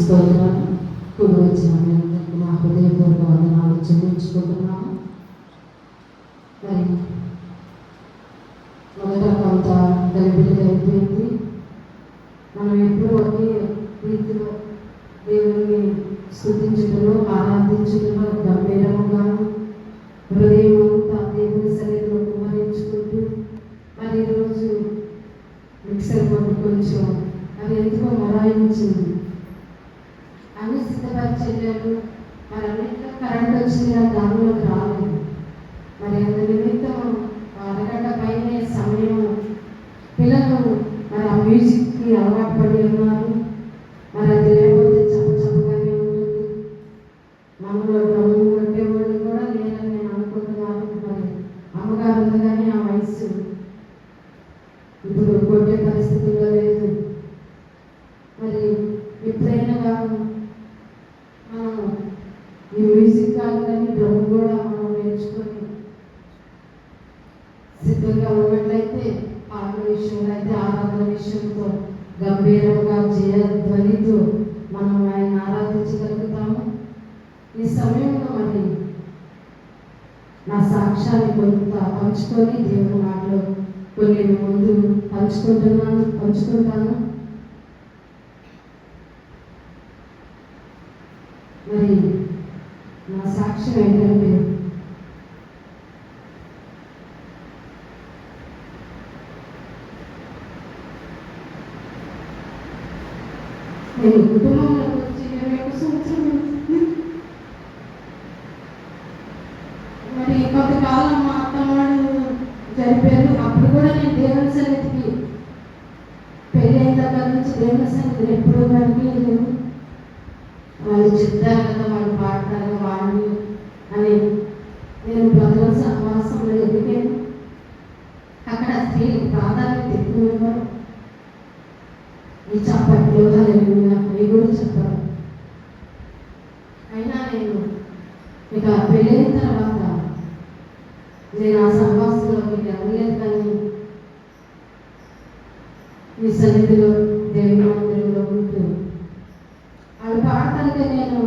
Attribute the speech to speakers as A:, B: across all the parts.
A: స్తోత్రాలు. కూడి వచ్చిన మీ అందరికీ నా హృదయపూర్వక వందనాలు చెల్లించుకుంటున్నాను. మరి మొదట కొంత గలిబిలిగా అయిపోయింది. మనం ఎప్పుడూ ఒకే రీతిలో దేవుని స్తుతించడంలో, ఆరాధించడంలో గంభీరముగాను హృదయం అంతా దేవుని సన్నిధిలో కుమ్మరించుకుంటూ మరి ఈరోజు మిక్సర్ బోర్డు కొంచెం అది ఎందుకో మొరాయించింది. అన్ని సిద్ధపరిచెళ్ళారు. మరి అన్నింటిలో కరెంట్ వచ్చింది, ఆ దానిలోకి రాలేదు. మరి అందు నిమిత్తం అరగంట పైనే సమయం పిల్లలు మరి ఆ మ్యూజిక్కి అలవాటు పడి ఉన్నారు. మరి అది లేకపోతే చప్పచప్పగానే ఉంటుంది. మనలో డ్రమ్ము కొట్టేవాళ్ళు కూడా లేరని నేను అనుకుంటున్నాను. మరి అమ్మగారు ఉంది కానీ ఆ వయసు ఇప్పుడు కొట్టే పరిస్థితుల్లో లేదు. మరి ఎప్పుడైనా కాదు మనం ఈ మ్యూజిక్ కాదు కానీ డ్రమ్ కూడా మనం నేర్చుకొని సిద్ధంగా ఉన్నట్లయితే పాటల విషయంలో అయితే ఆరాధన విషయంతో గంభీరంగా జయధ్వనితో మనం ఆయన ఆరాధించగలుగుతాము. ఈ సమయంలో మరి నా సాక్ష్యాన్ని కొంత పంచుకొని దేవుని మాటలో కొన్ని ముందు పంచుకుంటాను. మరి నా సాక్ష్యం ఏంటంటే నేను కుటుంబంలోకి వచ్చి 21 సంవత్సరం మరి కొంతకాలం మా అత్తమాడు జరిపారు. అప్పుడు కూడా నేను దేవుని సన్నిధికి పెళ్ళి అయిన దగ్గర నుంచి దేవుని సన్నిధిని ఎప్పుడూ కనిపించలేదు. వాళ్ళు చెప్తారు కదా, వాళ్ళు పాడతారు వాళ్ళు అని నేను ప్రజల సహవాసంలో ఎదిగాను. అక్కడ స్త్రీలకు ప్రాధాన్యత ఎక్కువ ఇవ్వరు. ఈ చప్పట్లు అవి కూడా చెప్పరు. అయినా నేను ఇక పెళ్ళైన తర్వాత నేను ఆ సహవాసంలోకి వెళ్ళలేదు. కానీ ఈ సన్నిధిలో దేవుని మందిరంలో ఉంటూ వాళ్ళు పాడతాంటే నేను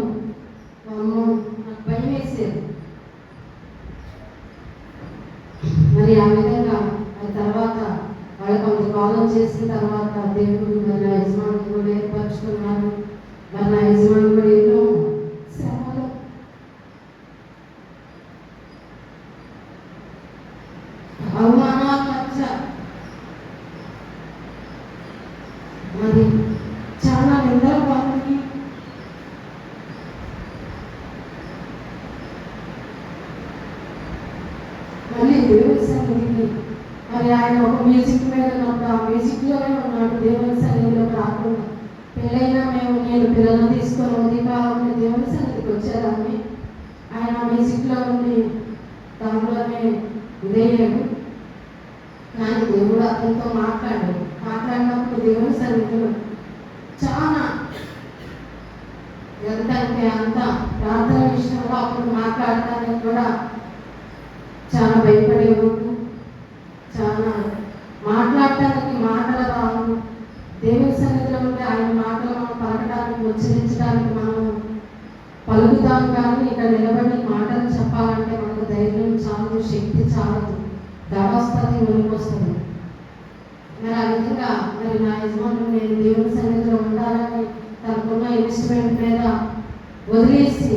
A: నాకు భయం వేసేది. మరి ఆ విధంగా ఆ తర్వాత వాళ్ళు కొంతకాలం చేసిన తర్వాత దేవుడు మరి నా యజమాని కూడా ఏర్పరచుకున్నారు. మరి నా యజమాని కూడా ఎన్నో శ్రమలు అవమానాల మధ్య మరి చాలా నిందలు పాల్గొని మళ్ళీ దేవుని సన్నిధికి మరి ఆయన ఒక మ్యూజిక్ మీద ఉన్నప్పుడు ఆ మ్యూజిక్లోనే ఉన్నాడు. దేవుని సన్నిధిలో రాకుండా పెళ్ళైనా నేను పిల్లలను తీసుకొని ఉదయకాలంలో దేవుని సన్నిధికి వచ్చేదాన్ని. ఆయన మ్యూజిక్లో ఉండి దానిలోనే ఇదయ్యాడు. కానీ దేవుడు అతనితో మాట్లాడినప్పుడు దేవుని సన్నిధిలో చాలా ఎంతంటే అంత ప్రార్థన విషయంలో అప్పుడు మాట్లాడటానికి కూడా చాలా భయపడేవాడు. చాలా మాట్లాడటానికి మాటలు రావు. దేవుని సన్నిధిలో ఉంటే ఆయన మాటలు మనం పలకడానికి ఉచ్చరించడానికి మనం పలుకుతాం. కానీ ఇక్కడ నిలబడి మాటలు చెప్పాలంటే మనకు ధైర్యం చాలదు, శక్తి చాలదు, దడొస్తుంది, వణుకొస్తుంది. మరి ఆ విధంగా మరి నా యజమానులు నేను దేవుని సన్నిధిలో ఉండాలని తనకున్న ఇన్స్ట్రుమెంట్ మీద వదిలేసి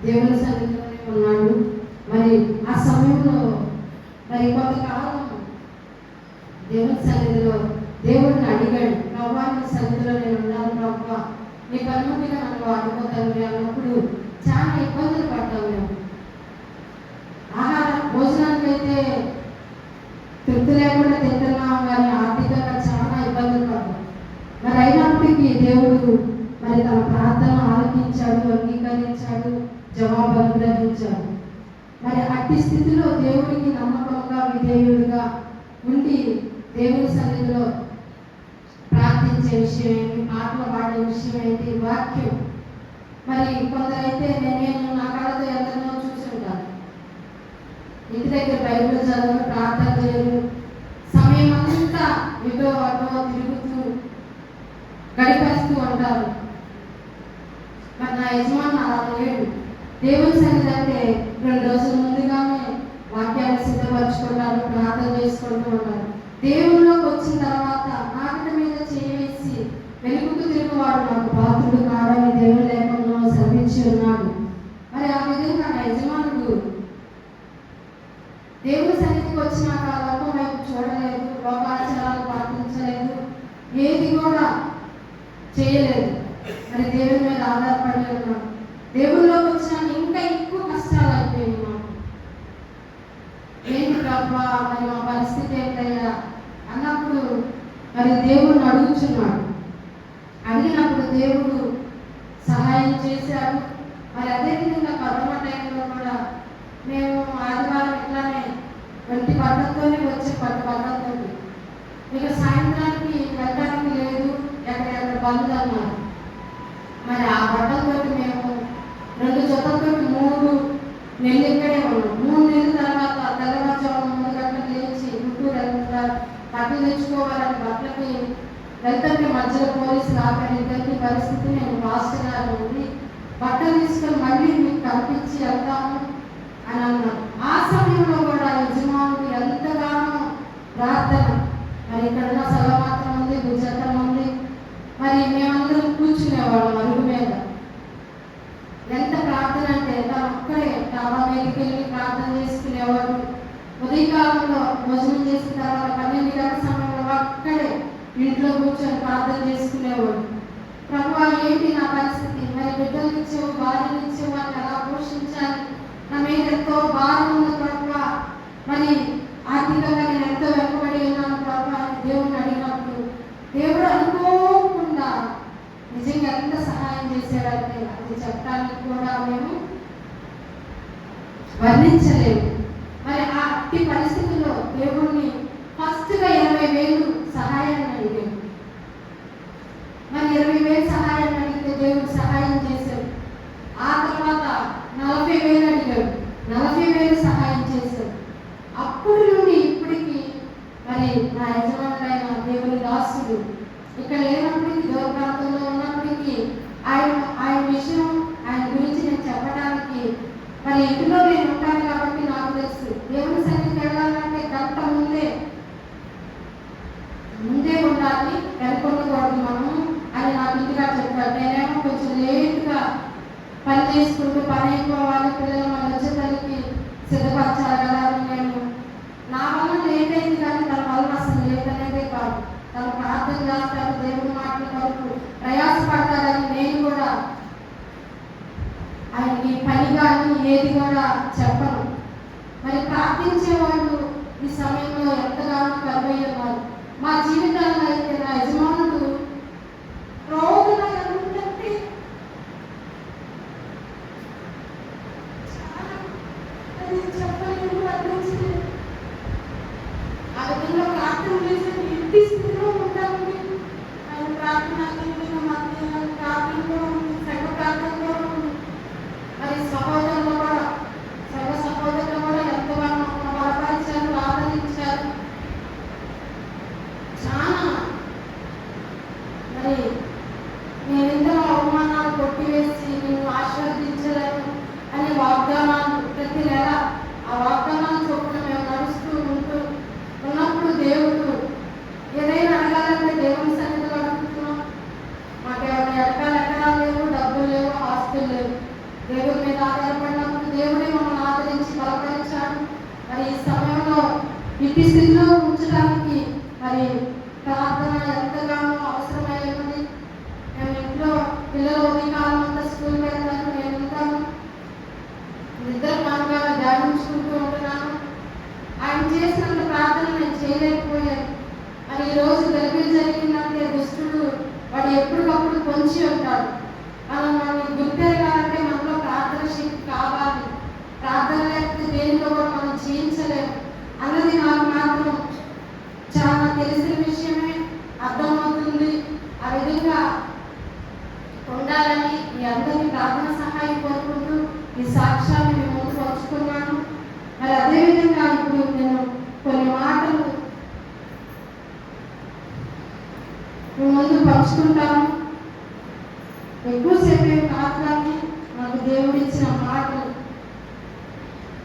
A: దేవుని సన్నిధిలోనే ఉన్నాడు. మరి ఆ సమయంలో మరి కొంతకాలం దేవుని సన్నిధిలో దేవుడిని అడిగాడు, ప్రభా నీ సన్నిధిలో నేను ఉన్నాను ప్రభా, నీ కన్నుగా నన్ను వాడుకోతాను అన్నప్పుడు చాలా ఇబ్బందులు పడ్డాము. మేము భోజనానికి అయితే తృప్తి లేకుండా తింటున్నాం, కానీ ఆర్థికంగా చాలా ఇబ్బందులు పడ్డాం. మరి అయినప్పటికీ దేవుడు మరి తన ప్రార్థన ఆలకించాడు, అంగీకరించాడు, జవాబు అనుగ్రహించాడు. మరి అట్టి స్థితిలో దేవుడికి నమ్మకంగా విధేయుడిగా ఉండి దేవుని సన్నిధిలో ప్రార్థించే విషయం ఏంటి, పాటలు పాడే విషయం ఏంటి, వాక్యం. మరి కొందరైతే నేను నా కళతో ఎంతనో చూసి ఉంటాను. ఇంటి దగ్గర బైబిల్ చదవడం, ప్రార్థన చేయడం, సమయం అంతా ఇటో అటో తిరుగుతూ గడిపేస్తూ ఉంటారు. యజమాని అలా లేడు. దేవుని సన్నిధి అంటే 2 రోజుల ముందుగానే వాక్యాన్ని సిద్ధపరచుకుంటారు, ప్రార్థన చేసుకుంటూ ఉంటారు. దేవుళ్ళలోకి వచ్చిన తర్వాత ఆకట మీద చేసి వెలుగుకు తిరుగువాడు నాకు పాత్రుడు కాడని దేవుని లేఖంలో శ్రమించి ఉన్నాడు. మరి ఆ విధంగా నా యజమానుడు దేవుని సన్నిధికి వచ్చినాక లోకం వైపు చూడలేదు, లోకాచారాలు పాటించలేదు, ఏది కూడా చేయలేదు. మరి దేవుని మీద ఆధారపడి ఉన్నాడు. దేవుళ్ళలోకి వచ్చినాక ఇంకా ఎక్కువ కష్టాలు అయిపోయింది మాకు. ఏంటి ప్రభా మరి మా పరిస్థితి ఏంటయ్యా అన్నప్పుడు మరి దేవుడిని అడుగుచున్నాడు. అడిగినప్పుడు దేవుడు సహాయం చేశాడు. మరి అదేవిధంగా కరోనా టైంలో కూడా మేము ఆదివారం ఇట్లానే వంటి పద్ధతితోనే వచ్చే పద్ధతితో ఇక సాయంత్రానికి వెళ్ళడానికి లేదు, ఎక్కడెక్కడ బంద్ అన్నారు. మరి ఆ బట్టలతో మేము 2 జతలతో 3 నెలలు ఇక్కడే ఉన్నాం. 3 నెలల తర్వాత తెల్లవారుజామున 3 గంటలకు లేచి గుంటూరు వెళ్తారు, బట్టలు తెచ్చుకోవాలని బట్టలకి వెళ్తుంటే మధ్యలో పోలీసులు ఆపని ఇద్దరికి పరిస్థితి నేను పాస్టర్ గారు ఉంది, బట్టలు తీసుకొని మళ్ళీ మీకు కనిపించి వెళ్తాము అని అన్నాను. ఆ సమయంలో కూడా యజమానుడు ఎంతగానో ప్రార్థన. మరి ఇక్కడ సగం మాత్రం ఉంది, భుజత్రం ఉంది. మరి మేమందరం కూర్చునేవాళ్ళం అరుగు మీద. ఎంత ప్రార్థన అంటే తను ఒక్కడే డాబా మీదకి వెళ్ళి ప్రార్థన చేసుకునేవాడు. ఉదయకాలంలో భోజనం చేసిన తర్వాత 12 గంటల సమయంలో అక్కడే ఇంట్లో కూర్చొని ప్రార్థన చేసుకునేవాడు. ప్రభువా ఏంటి నా పరిస్థితి, మరి బిడ్డలు ఇచ్చేవు, భార్యలు ఇచ్చేవు, అని ఎలా పోషించాలి, నా మీద ఎంతో భారం ఉంది ప్రభువా, మరి ఆర్థికంగా నేను ఎంతో వెనుకబడి ఉన్నాను ప్రభువా అని దేవుడిని అడిగినప్పుడు దేవుడు అనుకోకుండా నిజంగా ఎంత సహాయం చేశాడంటే అది చెప్పడానికి కూడా మేము వర్ణించలేము. మరి ఆ అట్టి పరిస్థితుల్లో దేవుడిని ఫస్ట్గా 20,000 సహాయాన్ని అడిగాడు. మరి 20,000 సహాయాన్ని అడిగితే దేవుడు సహాయం చేశాడు. ఆ తర్వాత 40,000 అడిగాడు, 40,000 సహాయం చేశాడు. అప్పటి నుండి ఇప్పటికి మరి నా యజమానుడైన దేవుని దాసుడు ఇక్కడ లేనప్పటికీ, దూర ప్రాంతంలో ఉన్నప్పటికీ ఆయన విషయం, ఆయన గురించి నేను చెప్పడానికి మరి ఇంట్లో నేను ఉంటాను కాబట్టి నాకు తెలుసు. దేవుని సన్నిధికి వెళ్ళాలంటే గంట ముందే ఉండాలి, వెనుకొండకూడదు మనం అని నాకు ఇంటిగా చెప్పాడు. నేనేమో కొంచెం లేట్గా పని చేసుకుంటూ పని అయిపోవాలి, పిల్లలు మన వచ్చేసరికి సిద్ధపరచాలి కదా అని నేను నా వల్ల లేట్ అయింది. కానీ తన వల్ల అసలు లేట్ అనేదే కాదు. తను ప్రార్థన చేస్తారు, దేవుని మాటల వరకు ప్రయాసపడతారని నేను కూడా ఆయనకి పని కానీ ఏది కూడా చెప్పను. మరి ప్రార్థించే వాళ్ళు ఈ సమయంలో ఎంతగానో కరువయ్యేవారు. మా జీవితాల్లో అయితే నా యజమానుడు రోగులు ఎందుకంటే అది చెప్పలేదు, వర్ణించలేదు. ఆ విధంగా ప్రార్థన చేసి ఇంటి స్థితిలో ఉంటామండి. ఆయన ప్రార్థన ప్రార్థనలో ఉంది, సంఘ ప్రార్థనలో ఉంది. మరి సహోదరులు కూడా, సంఘ సహోదరులు కూడా ఎంతగానో బలపరిచారు, ఆదరించారు. చాలా మరి నేనెందులో అవమానాలు కొట్టివేసి నేను ఆశీర్వదించలేను అనే వాగ్దానాలు ప్రతి నెల ఆ వాగ్దానాలు చొప్పున మేము నడుస్తూ ఉన్నప్పుడు దేవుడు ఏదైనా అడగాలంటే దేవుని సన్నిధిలో అడుగుతున్నాం. మాకేమైనా ఎకరాలు లేవు, డబ్బులు లేవు, ఆస్తులు లేవు. దేవుడి మీద ఆధారపడినప్పుడు దేవుడే మమ్మల్ని ఆదరించి బలపరిచాడు. మరి ఈ సమయంలో ఇంటి స్థితిలో ఉంచడానికి మరి ప్రార్థన ఎంతగానో అవసరమైనది. మేము ఇంట్లో పిల్లలు ఉదయకాలం అంతా స్కూల్ వెళ్తాను, నేను ఉంటాను, నిద్ర మామూలుగా ధ్యానించుకుంటూ ఉంటున్నాను. ఆయన చేసినంత ప్రార్థన నేను చేయలేకపోయాను. మరి ఈరోజు గర్భిణి జరిగిందంటే దుష్టుడు వాడు ఎప్పటికప్పుడు పొంచి ఉంటాడు. మనం గుర్తెరగాలంటే మనలో ప్రార్థన శక్తి కావాలి. ప్రార్థన లేకపోతే దేనిలో కూడా మనం జీవించలేము అన్నది నాకు మాత్రం చాలా తెలిసిన విషయమే, అర్థమవుతుంది. ఆ విధంగా ఉండాలని మీ అందరినీ ప్రార్థన సహాయం కోరుకుంటూ ఈ సాక్ష్యాన్ని మీ ముందు పంచుకున్నాను. మరి అదేవిధంగా ఇప్పుడు నేను కొన్ని మాటలు మీ ముందు పంచుకుంటాను. ఎక్కువసేపు కాదు కానీ దేవుడిచ్చిన మాటలు.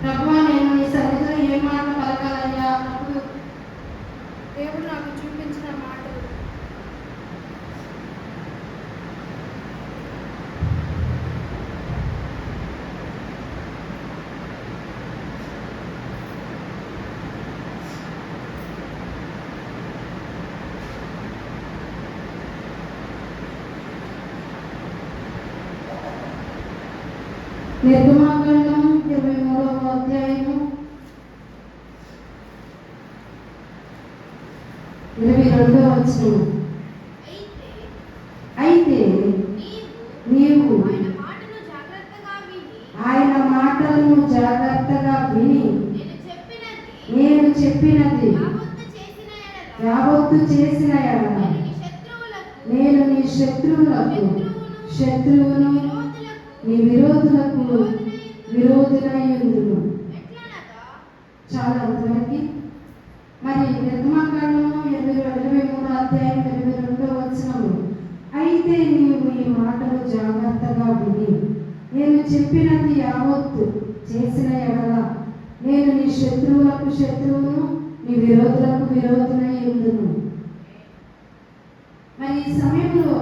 A: ప్రభువా, నేను నీ సన్నిధిలో ఏ మాట పలకాలయ్యా అప్పుడు దేవుడు నాకు చూపించిన మాటలు. నిర్గమాకాండం 23వ అధ్యాయము 22వ వచనం. అయితే నీవు ఆయన మాటలను జాగ్రత్తగా విని నేను చెప్పినది యావత్తు చేసిన ఎడల నేను నీ శత్రువును నీ విరోధులకు విరోధులయ్యుందును. చాలా అంతవరకు. మరి నిర్గమాకాండము 23వ అధ్యాయం 22వ వచనము. అయితే నీవు ఈ మాటలు జాగ్రత్తగా విని నేను చెప్పినది యావత్తు చేసిన ఎడల నేను నీ శత్రువులకు శత్రువును నీ విరోధులకు విరోధులయ్యుందును. మరి ఈ సమయంలో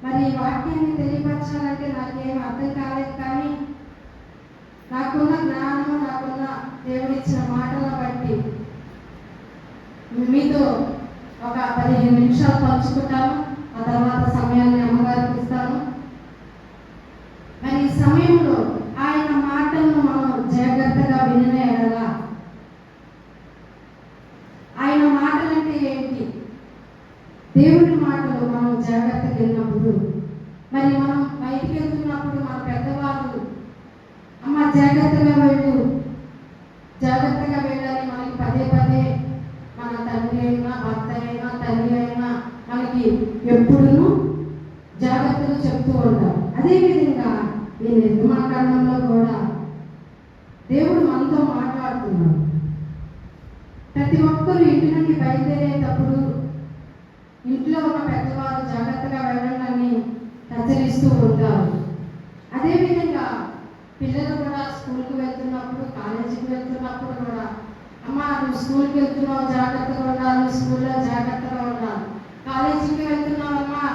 A: మరి వాక్యాన్ని తెలియపరచాలంటే నాకేం అర్థం కాలేదు, కానీ నాకున్న జ్ఞానము, నాకున్న దేవుడిచ్చిన మాటలను బట్టి మీతో ఒక 15 నిమిషాలు పంచుకుంటాను. ఆ తర్వాత సమయాన్ని అమ్మగారికి ఇస్తాను. మరి ఈ సమయంలో ఆయన మాటలను మనం జాగ్రత్తగా వినిన ఎడల, ఆయన మాటలంటే ఏంటి? దేవుడి మాటలు మనం జాగ్రత్తగా విన్నప్పుడు, మరి మనం బయటికి వెళ్తున్నప్పుడు మన పెద్దవాళ్ళు అమ్మ జాగ్రత్తగా వెళ్ళాలి మనకి పదే పదే మన తండ్రి అయినా భర్త అయినా తల్లి అయినా మనకి ఎప్పుడూ జాగ్రత్తగా చెప్తూ ఉంటారు. అదేవిధంగా ఈ నిర్గమాకాండంలో కూడా దేవుడు మనతో మాట్లాడుతున్నాడు. ప్రతి ఒక్కరూ ఇంటి నుండి బయలుదేరేటప్పుడు ఇంట్లో ఉన్న పెద్దవారు జాగ్రత్తగా వెళ్ళాలని హెచ్చరిస్తూ ఉంటారు. అదేవిధంగా పిల్లలు కూడా స్కూల్కి వెళ్తున్నప్పుడు, కాలేజీకి వెళ్తున్నప్పుడు కూడా అమ్మ నువ్వు స్కూల్కి వెళ్తున్నావు జాగ్రత్తగా ఉండాలి, స్కూల్లో జాగ్రత్తగా ఉండాలి. కాలేజీకి వెళ్తున్నావమ్మా,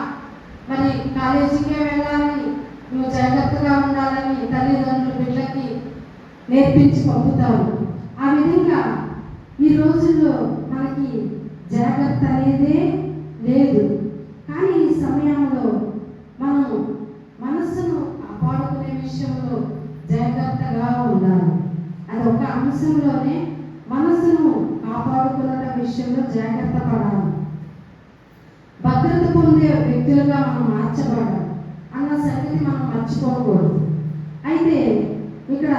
A: మరి కాలేజీకే వెళ్ళాలి, నువ్వు జాగ్రత్తగా ఉండాలని తల్లిదండ్రులు పిల్లలకి నేర్పించి పంపుతారు. ఆ విధంగా ఈ రోజుల్లో మనకి జాగ్రత్త అనేదే లేదు. కానీ ఈ సమయంలో మనం మనస్సును కాపాడుకునే విషయంలో జాగ్రత్తగా ఉండాలి. అది ఒక అంశంలోనే మనస్సును కాపాడుకునే విషయంలో జాగ్రత్త పడాలి. భద్రత పొందే వ్యక్తులుగా మనం మార్చబడాలి అన్న సంగతి మనం మర్చిపోకూడదు. అయితే ఇక్కడ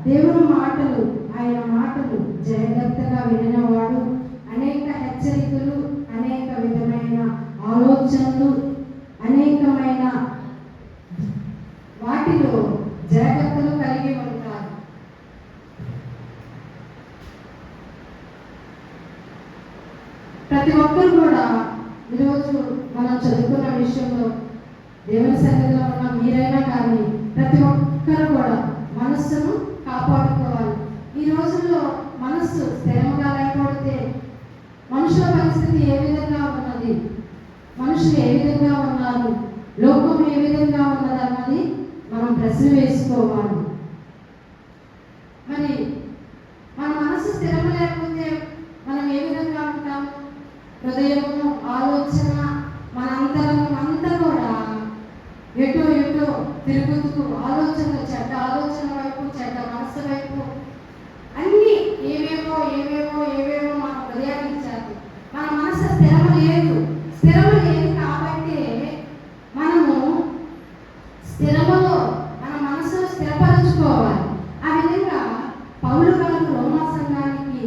A: దేవుని మాటలు, ఆయన మాటలు జాగ్రత్తగా వినినవాడు అనేక హెచ్చరికలు, అనేక విధమైన ఆలోచనలు, అనేకమైన వాటిలో జాగ్రత్తలు కలిగి ఉంటారు. ప్రతి ఒక్కరు కూడా ఈరోజు మనం చదువుకున్న విషయంలో దేవుని సన్నిధిలో ఉన్న మీరైనా కానీ ప్రతి ఒక్కరు కూడా మనస్సును కాపాడుకోవాలి. ఈ రోజుల్లో మనస్సు స్థిరంగా లేకపోతే మనుషుల పరిస్థితి ఏ విధంగా ఉన్నది, మనుషులు ఏ విధంగా ఉన్నారు, లోకం ఏ విధంగా ఉన్నది అన్నది మనం ప్రశ్న వేసుకోవాలి. మరి మన మనసు స్థిరం లేకపోతే మనం ఏ విధంగా ఉంటాము? హృదయము, ఆలోచన, మన అంతరంగం అంతా కూడా ఎటో తిరుగుతూ ఆలోచనలు, చెడ్డ ఆలోచన వైపు, చెడ్డ మనసు వైపు అన్నీ ఏవేవో మన హృదయాన్ని ఇచ్చారు. మన మనసు స్థిరం లేదు కాబట్టి మనము స్థిరములో మన మనసును స్థిరపరచుకోవాలి. ఆ విధంగా పౌలు గారు రోమా సంఘానికి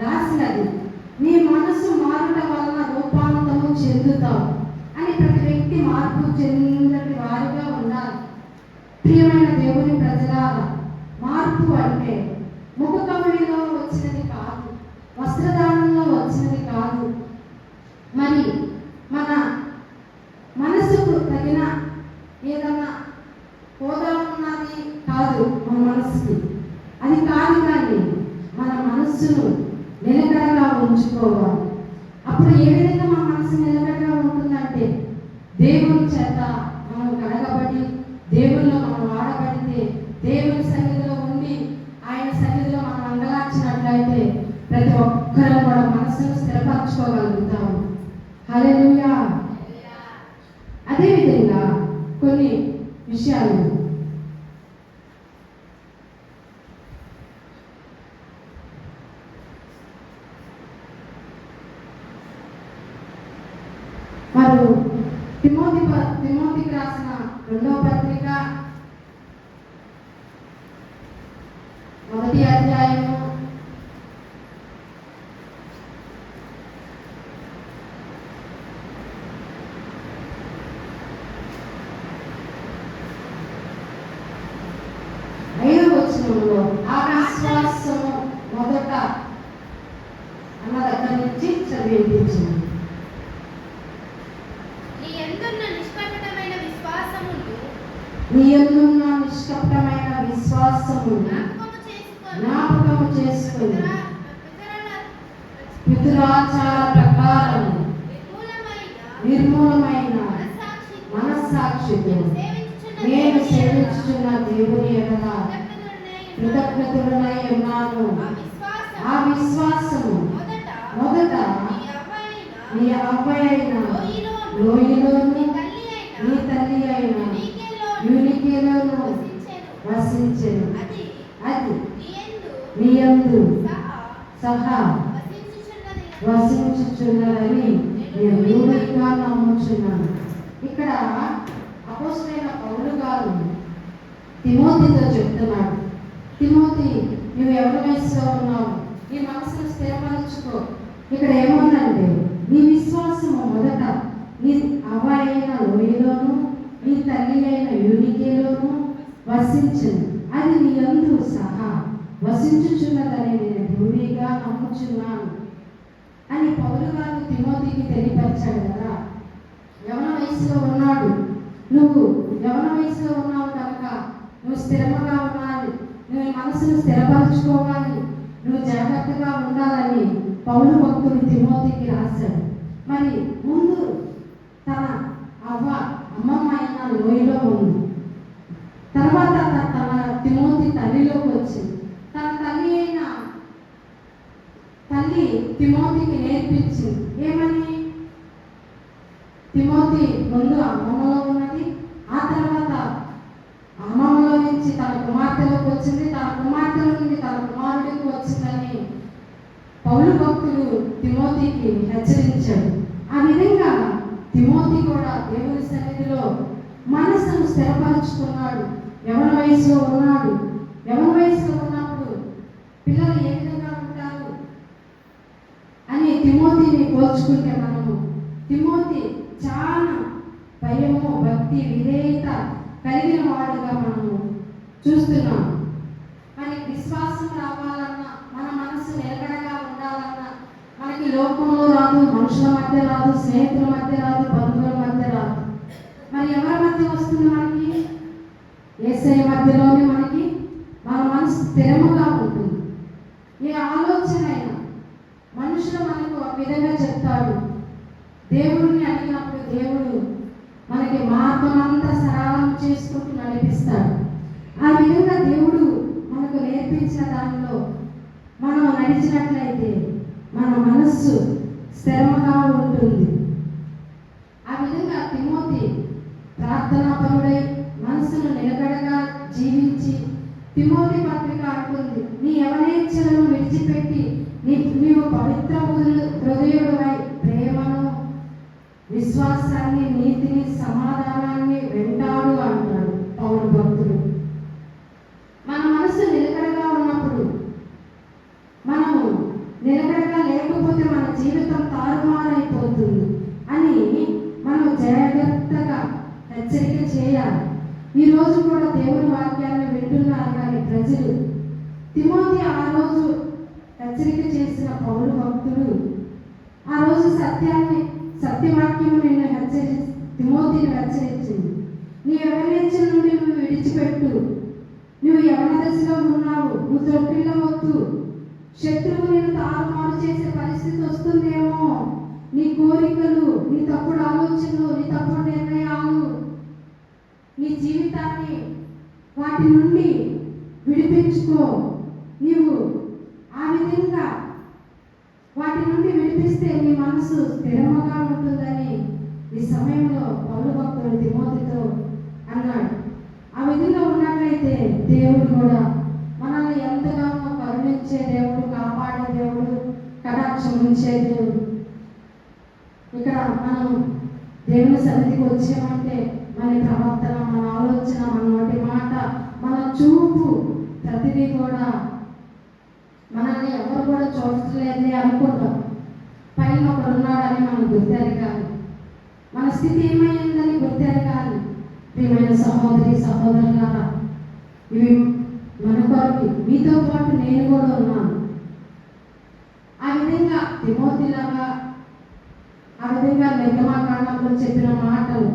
A: రాసినది, నీ మనసు మారుట వలన రూపాంతరము చెందుతావు అని. ప్రతి వ్యక్తి మార్పు చెందినటి వారిగా ఉండాలి. ప్రియమైన దేవుని ప్రజలారా, మార్పు అంటే ముఖ కవళిలో వచ్చినది కాదు, వస్త్రదానంలో వచ్చినది కాదు. మరి మన మనసుకు తగిన ఏదన్నా హోదా ఉన్నది కాదు మన మనసుకి, అది కాదు. కానీ మన మనస్సును నిలకడగా ఉంచుకోవాలి. అప్పుడు ఏ విధంగా మన మనసు నిలకడగా ఉంటుందంటే, దేవుని చేత మనం కడగబడి, దేవుల్లో మనం వాడబడితే, దేవుని సన్నిధిలో ఉండి ఆయన సన్నిధిలో మనం అంగలార్చినట్లయితే ప్రతి ఒక్కరూ కూడా మనసును స్థిరపరచుకోగలుగుతాము. హల్లెలూయా. అదేవిధంగా కొన్ని విషయాలు వారు తిమోతికి రాసిన 2వ పత్రిక 1వ అధ్యాయము 5వ వచనంలో ఆ విశ్వాసము మొదట అన్న దగ్గర నుంచి చదివించింది. నీ యందున్న నిష్కపటమైన విశ్వాసము జ్ఞాపకము చేసుకొని పితరాచార ప్రకారం నిర్మూలమైన మనస్సాక్షితో నేను సేవించుచున్న దేవుని ఎడల కృతజ్ఞతుడనై ఉన్నాను. ఆ విశ్వాసము మొదట నీ అవ్వయైన లోయలోను నీ తల్లి అయిన యూనికేలోను వసించెను. అది నీ యందు సహా వసించుచున్నదని నేను రూఢిగా నమ్ముచున్నాను. ఇక్కడ అపోస్తలుడైన పౌలు గారు తిమోతితో చెప్తున్నాడు, తిమోతి, నువ్వు ఎవరి వయసులో ఉన్నావు, నీ మనసును స్థిరపరచుకో. ఇక్కడ ఏమన్నంటే, నీ విశ్వాసము మొదట నీ అవ్వ అయిన లోయలోను నీ తల్లి అయిన యూనికేలోను వసించను. అది నీ యందు సహా వసించుచున్నదని నేను రూఢిగా నమ్ముచున్నాను అని పౌలు గారు తిమోతికి తెలియపరిచాడు కదా. యవన వయసులో ఉన్నాడు, నువ్వు యవన వయసులో ఉన్నావు కనుక నువ్వు స్థిరంగా ఉండాలి, నువ్వు మనసును స్థిరపరచుకోవాలి, నువ్వు జాగ్రత్తగా ఉండాలని పౌలు భక్తుడు తిమోతికి రాశాడు. మరి ముందు తన అమ్మమ్మ అయిన లోయలో ఉంది, తర్వాత తన తిమోతి తల్లిలోకి వచ్చింది. తన తల్లి తిమోతికి నేర్పించింది. ఏమని? తిమోతి ముందు అమ్మమ్మలో ఉన్నది, ఆ తర్వాత అమ్మమ్మలో నుంచి తన కుమార్తెలోకి వచ్చింది, తన కుమార్తెల నుండి తన కుమారుడికి వచ్చిందని పౌలు భక్తుడు తిమోతికి హెచ్చరించాడు. ఆ విధంగా తిమోతి కూడా దేవుని సన్నిధిలో మనసును స్థిరపరచుకున్నాడు. యవన వయసులో ఉన్నాడు. యవన వయసులో ఉన్నప్పుడు పిల్లలు ఏ విధంగా ఉంటారు అని తిమోతిని పోల్చుకుంటే మనము తిమోతి చాలా భయము, భక్తి, విధేయత కలిగిన వాడుగా మనము చూస్తున్నాం. మరి విశ్వాసం రావాలన్నా, మన మనసు నిలకడగా ఉండాలన్నా మనకి లోకంలో రాదు, మనుషుల మధ్య రాదు, స్నేహితుల మధ్య రాదు, బంధువుల మధ్య రాదు. మరి ఎవరి మధ్య వస్తుంది? మనకి యేసయ్య మధ్యలోనే మనకి మన మనసు స్థిరముగా ఉంటుంది. ఏ ఆలోచన అయినా మనుషులు మనకు ఒక విధంగా చెప్తాడు, దేవుడిని అడిగినప్పుడు దేవుడు మనకి మార్గం అంతా సరళం చేసుకుంటూ నడిపిస్తాడు. ఆ విధంగా దేవుడు మనకు నేర్పించిన దానిలో మనం నడిచినట్లయితే మన మనస్సు స్థిరంగా ఉంటుంది. ఆ విధంగా తిమోతి ప్రార్థనాపరుడై మనసును నిలకడగా జీవించి, తిమోతి పత్రిక అంటుంది, నీ యవనేచ్ఛలను విడిచిపెట్టి నీవు పవిత్ర హృదయుడవై ప్రేమను, విశ్వాసాన్ని, నీతిని, సమాధానాన్ని వెంటాడు అంటాడు పౌలు భక్తుడు. మన మనసు నిలకడగా ఉన్నప్పుడు, మనము నిలకడగా లేకపోతే మన జీవితం తారుమారైపోతుంది అని మనం జాగ్రత్తగా హెచ్చరిక చేయాలి. ఈరోజు కూడా దేవుని వాక్యాన్ని వింటున్నారు కానీ ప్రజలు, తిమోతి ఆ రోజు హెచ్చరిక చేసిన పౌలు భక్తుడు ఆ రోజు సత్యవాక్యము నిన్ను తిమోతిని హెచ్చరించింది. నీ యవనేచ్ఛల నుండి నువ్వు పెట్టు. నువ్వు యవ్వన దశలో ఉన్నావు, నువ్వు తొట్టిల్లవద్దు. శత్రువు నేను తారుమారు చేసే పరిస్థితి వస్తుందేమో. నీ కోరికలు, నీ తప్పుడు ఆలోచనలు, నీ తప్పుడు నిర్ణయాలు, నీ జీవితాన్ని వాటి నుండి విడిపించుకో. నీవు ఆ విధంగా వాటి నుండి విడిపిస్తే నీ మనసు స్థిరముగా ఉంటుందని ఈ సమయంలో పౌలు భక్తుడు తిమోతితో అన్నాడు. ఆ విధంగా ఉన్నట్లయితే దేవుడు కూడా మనల్ని ఎంతగానో కరుణించే దేవుడు, కాపాడే దేవుడు, కటాక్షం ఉంచే దేవుడు. ఇక్కడ మనం దేవుని సన్నిధికి వచ్చామంటే మన ప్రవర్తన, మన ఆలోచన, మన నోటి మాట, మన చూపు ప్రతిదీ కూడా మనల్ని ఎవరు కూడా చూడలేదే అనుకుంటాం. పైన ఒకడు ఉన్నాడని మనం గుర్తెరగాలి, మన స్థితి ఏమైందని గుర్తెరగాలి. ప్రియమైన సహోదరి సహోదరులారా, ఇవి మన కొరకు, మీతో పాటు నేను కూడా ఉన్నాను. ఆ విధంగా తిమోతిలాగా, ఆ విధంగా నిర్గమకాండంలో చెప్పిన మాటలు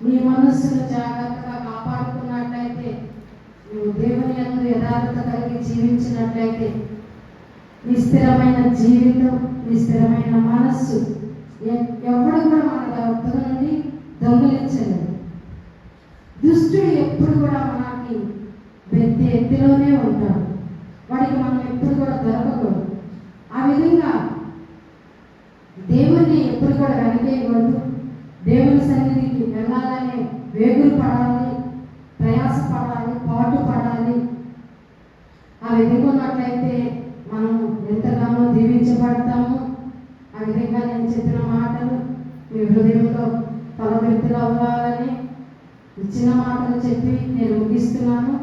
A: నీ మనస్సును జాగ్రత్తగా కాపాడుకున్నట్లయితే, నువ్వు దేవుని యందు యథార్థత కలిగి జీవించినట్లయితే నీ స్థిరమైన జీవితం, నీ స్థిరమైన మనస్సు ఎవడు కూడా మన వద్ద నుండి దొంగిలించలేదు. దుష్టుడు ఎప్పుడు కూడా మనకి ఎత్తిలోనే ఉంటాడు, వాడికి మనం ఎప్పుడు కూడా దొరకకూడదు. ఆ విధంగా దేవుణ్ణి ఎప్పుడు కూడా వెనకేయకూడదు. దేవుని సన్నిధికి వెళ్ళాలని వేగులు పడాలి, ప్రయాస పడాలి, పాటు పడాలి. ఆ విధంగా ఉన్నట్లయితే మనం ఎంతగానో దీవించబడతాము. ఆ విధంగా నేను చెప్పిన మాటలు మీ హృదయంలో ఫలభరితులు అవ్వాలని చిన్న మాటలు చెప్పి నేను ముగిస్తున్నాను.